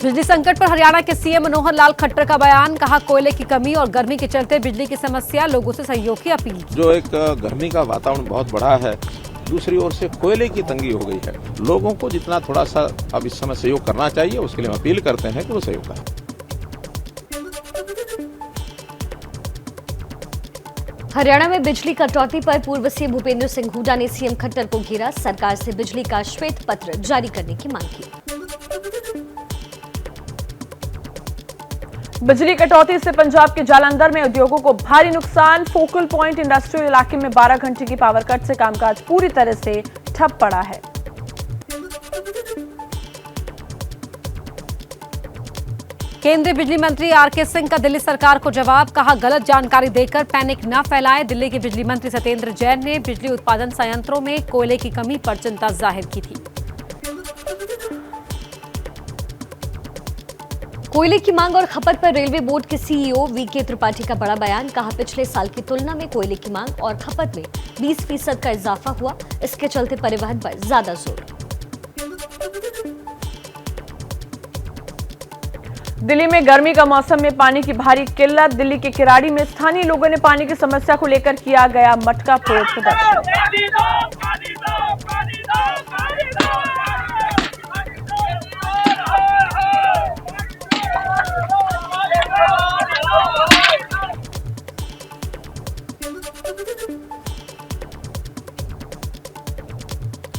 बिजली संकट पर हरियाणा के सीएम मनोहर लाल खट्टर का बयान, कहा कोयले की कमी और गर्मी के चलते बिजली की समस्या, लोगों से सहयोग की अपील की। जो एक गर्मी का वातावरण बहुत बढ़ा है, दूसरी ओर से कोयले की तंगी हो गई है। लोगों को जितना थोड़ा सा अब इस समय सहयोग करना चाहिए, उसके लिए हम अपील करते हैं कि वो सहयोग करें। हरियाणा में बिजली कटौती पर पूर्व सीएम भूपेंद्र सिंह हुड्डा ने सीएम खट्टर को घेरा, सरकार से बिजली का श्वेत पत्र जारी करने की मांग की। बिजली कटौती से पंजाब के जालंधर में उद्योगों को भारी नुकसान, फोकल पॉइंट इंडस्ट्रियल इलाके में 12 घंटे की पावर कट से कामकाज पूरी तरह से ठप पड़ा है। केंद्रीय बिजली मंत्री आरके सिंह का दिल्ली सरकार को जवाब, कहा गलत जानकारी देकर पैनिक न फैलाएं। दिल्ली के बिजली मंत्री सत्येंद्र जैन ने बिजली उत्पादन संयंत्रों में कोयले की कमी पर चिंता जाहिर की थी। कोयले की मांग और खपत पर रेलवे बोर्ड के सीईओ वीके त्रिपाठी का बड़ा बयान, कहा पिछले साल की तुलना में कोयले की मांग और खपत में 20% का इजाफा हुआ, इसके चलते परिवहन पर ज्यादा जोर। दिल्ली में गर्मी का मौसम में पानी की भारी किल्लत, दिल्ली के किराड़ी में स्थानीय लोगों ने पानी की समस्या को लेकर किया गया मटका फोड़ प्रदर्शन।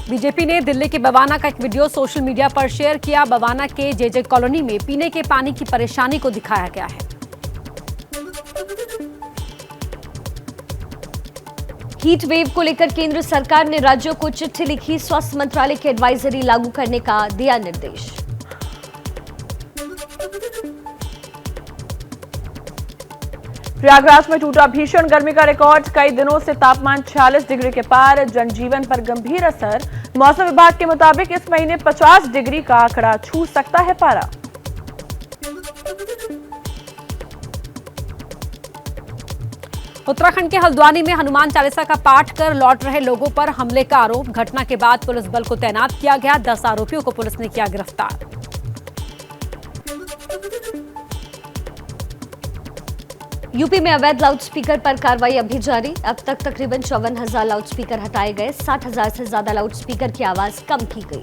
बीजेपी ने दिल्ली के बवाना का एक वीडियो सोशल मीडिया पर शेयर किया। बवाना के जेजे कॉलोनी में पीने के पानी की परेशानी को दिखाया गया है। हीट वेव को लेकर केंद्र सरकार ने राज्यों को चिट्ठी लिखी, स्वास्थ्य मंत्रालय की एडवाइजरी लागू करने का दिया निर्देश। प्रयागराज में टूटा भीषण गर्मी का रिकॉर्ड, कई दिनों से तापमान 46 डिग्री के पार, जनजीवन पर गंभीर असर। मौसम विभाग के मुताबिक इस महीने 50 डिग्री का आंकड़ा छू सकता है पारा। उत्तराखंड के हल्द्वानी में हनुमान चालीसा का पाठ कर लौट रहे लोगों पर हमले का आरोप, घटना के बाद पुलिस बल को तैनात किया गया, 10 आरोपियों को पुलिस ने किया गिरफ्तार। यूपी में अवैध लाउडस्पीकर पर कार्रवाई अभी जारी, अब तक तकरीबन 54,000 लाउडस्पीकर हटाए गए, 60,000 से ज्यादा लाउडस्पीकर की आवाज कम की गई।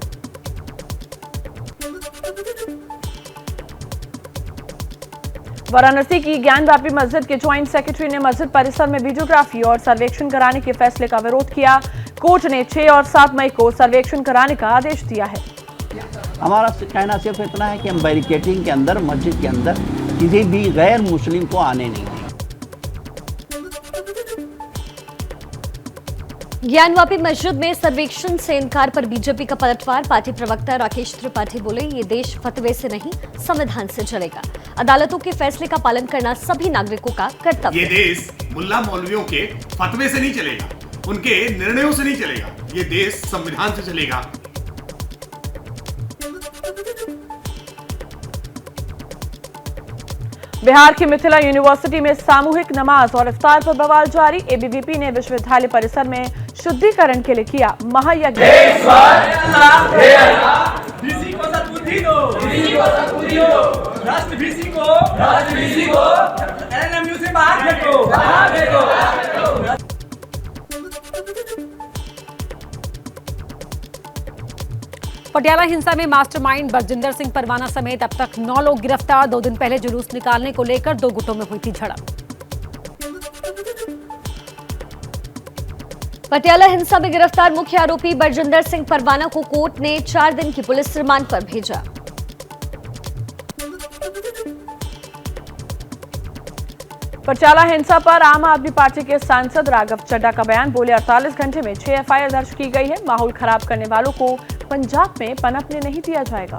वाराणसी की ज्ञानव्यापी मस्जिद के ज्वाइंट सेक्रेटरी ने मस्जिद परिसर में वीडियोग्राफी और सर्वेक्षण कराने के फैसले का विरोध किया। कोर्ट ने 6 और 7 मई को सर्वेक्षण कराने का आदेश दिया है। हमारा कहना सिर्फ इतना है कि हम बैरिकेडिंग के अंदर, मस्जिद के अंदर किसी भी गैर मुस्लिम को आने नहीं दें। ज्ञानवापी मस्जिद में सर्वेक्षण से इनकार पर बीजेपी का पलटवार, पार्टी प्रवक्ता राकेश त्रिपाठी बोले, ये देश फतवे से नहीं संविधान से चलेगा, अदालतों के फैसले का पालन करना सभी नागरिकों का कर्तव्य। ये देश मुल्ला मौलवियों के फतवे से नहीं चलेगा, उनके निर्णयों से नहीं चलेगा, ये देश संविधान से चलेगा। बिहार की मिथिला यूनिवर्सिटी में सामूहिक नमाज और इफ्तार पर बवाल जारी, एबीवीपी ने विश्वविद्यालय परिसर में शुद्धिकरण के लिए किया महायज्ञ। पटियाला हिंसा में मास्टरमाइंड बरजिंदर सिंह परवाना समेत अब तक 9 लोग गिरफ्तार। 2 दिन पहले जुलूस निकालने को लेकर 2 गुटों में हुई थी झड़प। पटियाला हिंसा में गिरफ्तार मुख्य आरोपी बरजिंदर सिंह परवाना को कोर्ट ने 4 दिन की पुलिस रिमांड पर भेजा। पटियाला हिंसा पर आम आदमी पार्टी के सांसद राघव चड्ढा का बयान, बोले 48 घंटे में 6 एफआईआर दर्ज की गई है, माहौल खराब करने वालों को पंजाब में पनपने नहीं दिया जाएगा।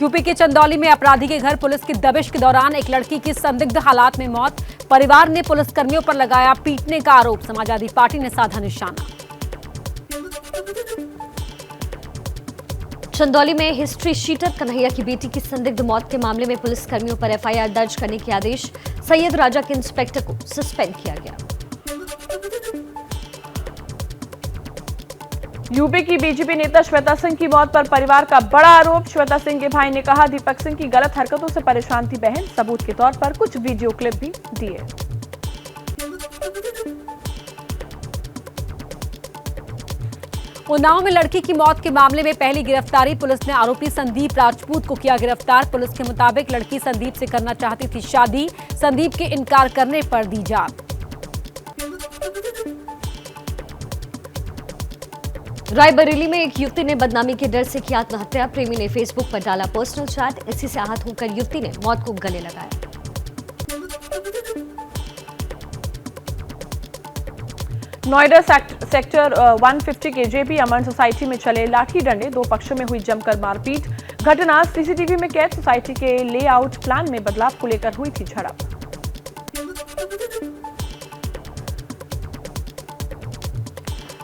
यूपी के चंदौली में अपराधी के घर पुलिस की दबिश के दौरान एक लड़की की संदिग्ध हालात में मौत, परिवार ने पुलिसकर्मियों पर लगाया पीटने का आरोप, समाजवादी पार्टी ने साधा निशाना। चंदौली में हिस्ट्री शीटर कन्हैया की बेटी की संदिग्ध मौत के मामले में पुलिसकर्मियों पर एफआईआर दर्ज करने के आदेश, सैयद राजा के इंस्पेक्टर को सस्पेंड किया गया। यूपी की बीजेपी नेता श्वेता सिंह की मौत पर परिवार का बड़ा आरोप। श्वेता सिंह के भाई ने कहा, दीपक सिंह की गलत हरकतों से परेशान थी बहन। सबूत के तौर पर कुछ वीडियो क्लिप भी दिए। उन्नाव में लड़की की मौत के मामले में पहली गिरफ्तारी। पुलिस ने आरोपी संदीप राजपूत को किया गिरफ्तार। पुलिस के मुताबिक लड़की संदीप से करना चाहती थी शादी। संदीप के इनकार करने पर दी जान। रायबरेली में एक युवती ने बदनामी के डर से की आत्महत्या। प्रेमी ने फेसबुक पर डाला पर्सनल चैट। इसी से आहत होकर युवती ने मौत को गले लगाया। नोएडा सेक्टर 150 के जेपी अमन सोसाइटी में चले लाठी डंडे। दो पक्षों में हुई जमकर मारपीट। घटना सीसीटीवी में कैद। सोसाइटी के लेआउट प्लान में बदलाव को लेकर हुई थी झड़प।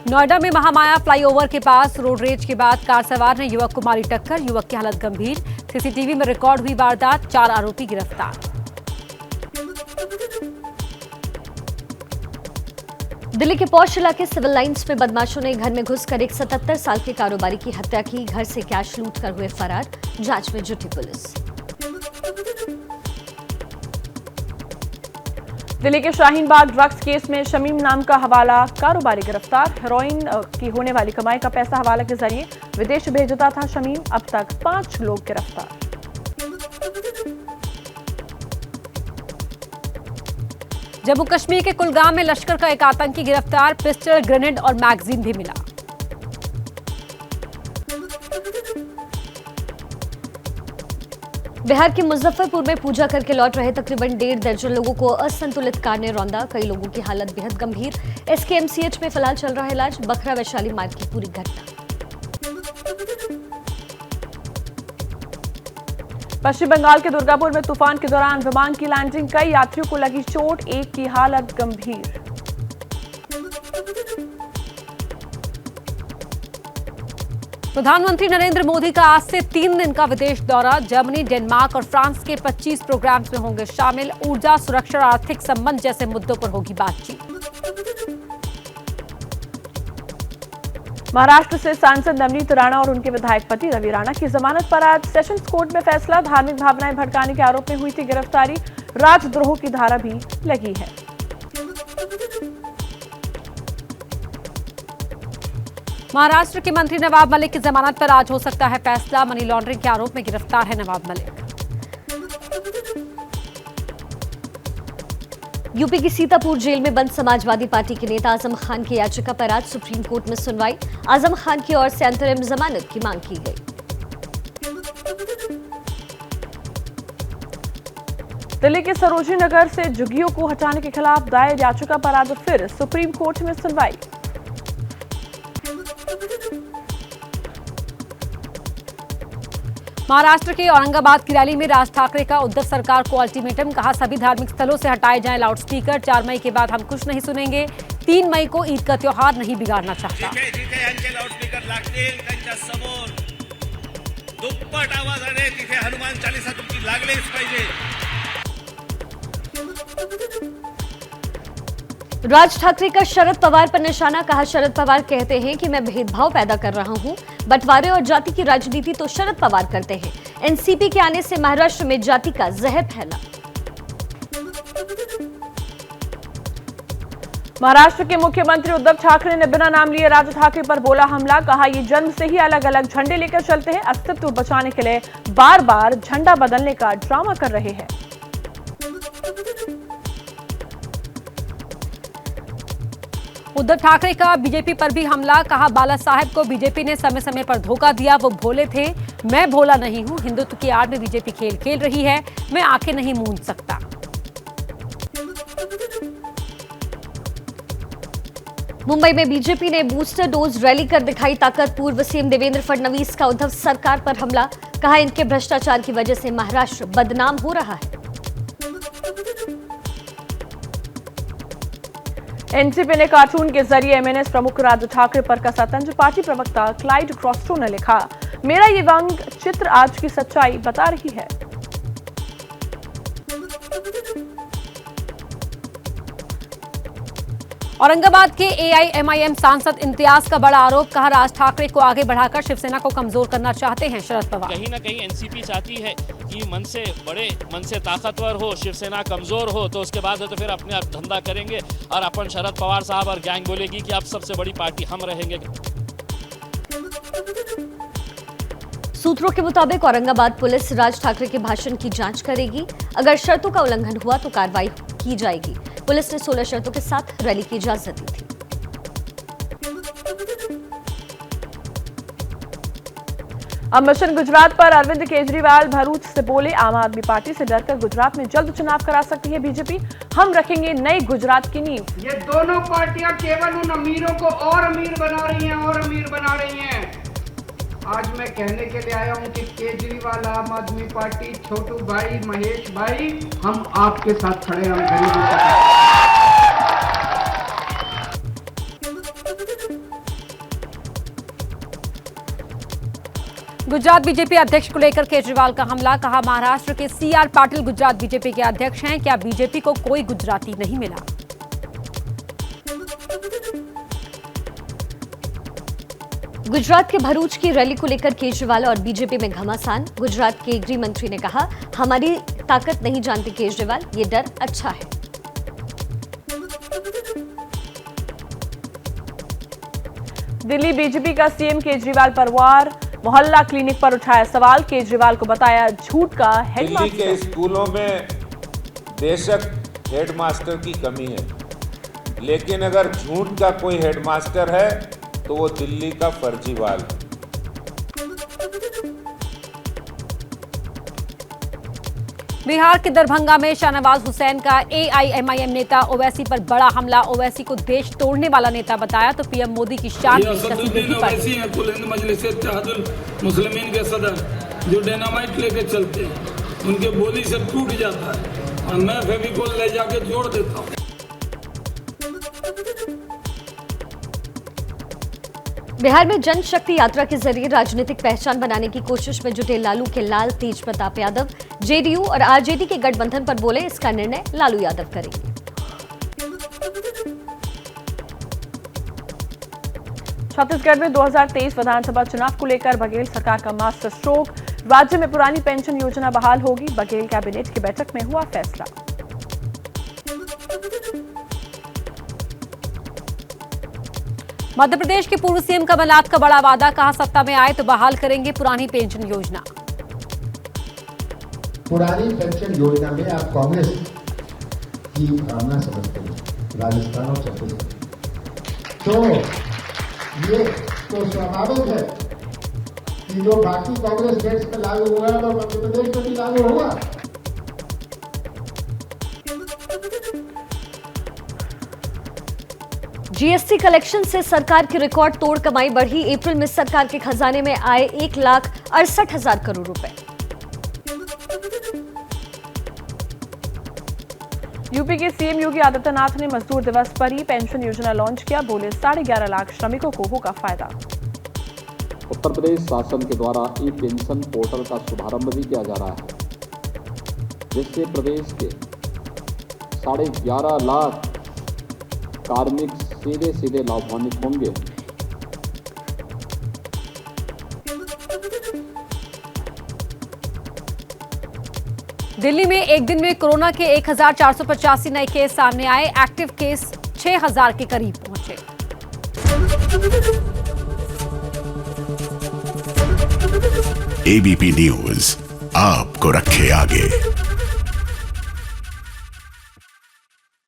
नोएडा में महामाया फ्लाईओवर के पास रोड रेज के बाद कार सवार ने युवक को मारी टक्कर। युवक की हालत गंभीर। सीसीटीवी में रिकॉर्ड हुई वारदात। 4 आरोपी गिरफ्तार। दिल्ली के पौष इलाके सिविल लाइंस में बदमाशों ने घर में घुसकर एक 77 साल के कारोबारी की हत्या की। घर से कैश लूट कर हुए फरार। जांच में जुटी पुलिस। दिल्ली के शाहीन बाग ड्रग्स केस में शमीम नाम का हवाला कारोबारी गिरफ्तार। हेरोइन की होने वाली कमाई का पैसा हवाला के जरिए विदेश भेजता था शमीम। अब तक 5 लोग गिरफ्तार। जम्मू कश्मीर के कुलगाम में लश्कर का एक आतंकी गिरफ्तार। पिस्टल, ग्रेनेड और मैगजीन भी मिला। बिहार के मुजफ्फरपुर में पूजा करके लौट रहे तकरीबन 1.5 दर्जन लोगों को असंतुलित कार ने रौंदा। कई लोगों की हालत बेहद गंभीर। एसकेएमसीएच में फिलहाल चल रहा है इलाज। बखरा वैशाली मार्ग की पूरी घटना। पश्चिम बंगाल के दुर्गापुर में तूफान के दौरान विमान की लैंडिंग। कई यात्रियों को लगी चोट। एक की हालत गंभीर। प्रधानमंत्री नरेंद्र मोदी का आज से 3 दिन का विदेश दौरा। जर्मनी, डेनमार्क और फ्रांस के 25 प्रोग्राम्स में होंगे शामिल। ऊर्जा, सुरक्षा और आर्थिक संबंध जैसे मुद्दों पर होगी बातचीत। महाराष्ट्र से सांसद नवनीत राणा और उनके विधायक पति रवि राणा की जमानत पर आज सेशंस कोर्ट में फैसला। धार्मिक भावनाएं भड़काने के आरोप में हुई थी गिरफ्तारी। राजद्रोह की धारा भी लगी है। महाराष्ट्र के मंत्री नवाब मलिक की जमानत पर आज हो सकता है फैसला। मनी लॉन्ड्रिंग के आरोप में गिरफ्तार है नवाब मलिक। यूपी की सीतापुर जेल में बंद समाजवादी पार्टी के नेता आजम खान की याचिका पर आज सुप्रीम कोर्ट में सुनवाई। आजम खान की ओर से अंतरिम जमानत की मांग की गई। दिल्ली के सरोजिनी नगर से जुगियों को हटाने के खिलाफ दायर याचिका पर आज फिर सुप्रीम कोर्ट में सुनवाई। महाराष्ट्र के औरंगाबाद की रैली में राज ठाकरे का उद्धव सरकार को अल्टीमेटम। कहा, सभी धार्मिक स्थलों से हटाए जाएं लाउडस्पीकर। 4 मई के बाद हम कुछ नहीं सुनेंगे। 3 मई को ईद का त्योहार नहीं बिगाड़ना चाहता। जिथे यांचे लाउडस्पीकर लागतील त्यांच्या समोर दुप्पट आवाजाने तिथे हनुमान चालीसा तुमची लागलीच पाहिजे। राज ठाकरे का शरद पवार पर निशाना। कहा, शरद पवार कहते हैं कि मैं भेदभाव पैदा कर रहा हूं। बंटवारे और जाति की राजनीति तो शरद पवार करते हैं। एनसीपी के आने से महाराष्ट्र में जाति का जहर फैला। महाराष्ट्र के मुख्यमंत्री उद्धव ठाकरे ने बिना नाम लिए राज ठाकरे पर बोला हमला। कहा, ये जन्म से ही अलग अलग झंडे लेकर चलते हैं। अस्तित्व बचाने के लिए बार बार झंडा बदलने का ड्रामा कर रहे हैं। उद्धव ठाकरे का बीजेपी पर भी हमला। कहा, बाला साहेब को बीजेपी ने समय समय पर धोखा दिया। वो भोले थे, मैं भोला नहीं हूं। हिंदुत्व की आड़ में बीजेपी खेल खेल रही है। मैं आंखें नहीं मूंद सकता। मुंबई में बीजेपी ने बूस्टर डोज रैली कर दिखाई ताकत। पूर्व सीएम देवेंद्र फडणवीस का उद्धव सरकार पर हमला। कहा, इनके भ्रष्टाचार की वजह से महाराष्ट्र बदनाम हो रहा है। एनसीपी ने कार्टून के जरिए एमएनएस प्रमुख राज ठाकरे पर कसा तंज। पार्टी प्रवक्ता क्लाइड क्रॉस्ट्रो ने लिखा, मेरा ये व्यंग चित्र आज की सच्चाई बता रही है। औरंगाबाद के एआईएमआईएम सांसद इम्तियाज का बड़ा आरोप, कहा राज ठाकरे को आगे बढ़ाकर शिवसेना को कमजोर करना चाहते हैं शरद पवार। कहीं ना कहीं एनसीपी चाहती है कि मन से बड़े, मन से ताकतवर हो, शिवसेना कमजोर हो, तो उसके बाद तो फिर अपने आप धंधा करेंगे और अपन शरद पवार साहब और गैंग बोलेगी कि अब सबसे बड़ी पार्टी हम रहेंगे। सूत्रों के मुताबिक औरंगाबाद पुलिस राज ठाकरे के भाषण की जांच करेगी। अगर शर्तों का उल्लंघन हुआ तो कार्रवाई की जाएगी। पुलिस ने 16 शर्तों के साथ रैली की इजाजत दी थी। अब मिशन गुजरात पर अरविंद केजरीवाल भरूच से बोले, आम आदमी पार्टी से डरकर गुजरात में जल्द चुनाव करा सकती है बीजेपी। हम रखेंगे नई गुजरात की नींव। ये दोनों पार्टियां केवल उन अमीरों को और अमीर बना रही हैं और अमीर बना रही हैं। आज मैं कहने के लिए आया हूं कि केजरीवाल, आम आदमी पार्टी, छोटू भाई, महेश भाई, हम आपके साथ खड़े हैं, हम गरीबों के साथ। गुजरात बीजेपी अध्यक्ष को लेकर केजरीवाल का हमला, कहा महाराष्ट्र के सीआर पाटिल गुजरात बीजेपी के अध्यक्ष हैं, क्या बीजेपी को कोई गुजराती नहीं मिला। गुजरात के भरूच की रैली को लेकर केजरीवाल और बीजेपी में घमासान। गुजरात के गृह मंत्री ने कहा, हमारी ताकत नहीं जानते केजरीवाल, ये डर अच्छा है। दिल्ली बीजेपी का सीएम केजरीवाल पर वार, मोहल्ला क्लिनिक पर उठाया सवाल, केजरीवाल को बताया झूठ का हेडमास्टर। दिल्ली के स्कूलों में बेशक हेडमास्टर की कमी है, लेकिन अगर झूठ का कोई हेडमास्टर है तो वो दिल्ली का फर्जीवाल है। बिहार के दरभंगा में शाहनवाज हुसैन का एआईएमआईएम नेता ओवैसी पर बड़ा हमला, ओवैसी को देश तोड़ने वाला नेता बताया तो पीएम मोदी की शान की कसीदगी पर। मुस्लिमीन के सदर जो डायनामाइट लेके चलते हैं, उनके बोली से टूट जाता है और मैं फेविकोल ले जाके जोड़ देता हूँ। बिहार में जनशक्ति यात्रा के जरिए राजनीतिक पहचान बनाने की कोशिश में जुटे लालू के लाल तेज प्रताप यादव जेडीयू और आरजेडी के गठबंधन पर बोले, इसका निर्णय लालू यादव करेंगे। छत्तीसगढ़ में 2023 विधानसभा चुनाव को लेकर बघेल सरकार का मास्टर स्ट्रोक, राज्य में पुरानी पेंशन योजना बहाल होगी। बघेल कैबिनेट की बैठक में हुआ फैसला। मध्य प्रदेश के पूर्व सीएम कमलनाथ का बड़ा वादा, कहा सत्ता में आए तो बहाल करेंगे पुरानी पेंशन योजना। पुरानी पेंशन योजना में आप कांग्रेस की भावना समझते हैं, राजस्थान और छत्तीसगढ़, तो ये तो स्वाभाविक है कि जो बाकी कांग्रेस स्टेट्स में लागू हुआ है वो मध्य प्रदेश में भी लागू होगा। जीएसटी कलेक्शन से सरकार की रिकॉर्ड तोड़ कमाई बढ़ी, अप्रैल में सरकार के खजाने में आए 1,68,000 करोड़ रुपए। यूपी के सीएम योगी आदित्यनाथ ने मजदूर दिवस पर ही पेंशन योजना लॉन्च किया, बोले 11.5 लाख श्रमिकों को होगा फायदा। उत्तर प्रदेश शासन के द्वारा ई पेंशन पोर्टल का शुभारंभ भी किया जा रहा है, जिससे प्रदेश के 11.5 लाख कार्मिक सीधे लाभान्वित होंगे। दिल्ली में एक दिन में कोरोना के 1,485 नए केस सामने आए, एक्टिव केस 6,000 के करीब पहुंचे। एबीपी न्यूज आपको रखे आगे।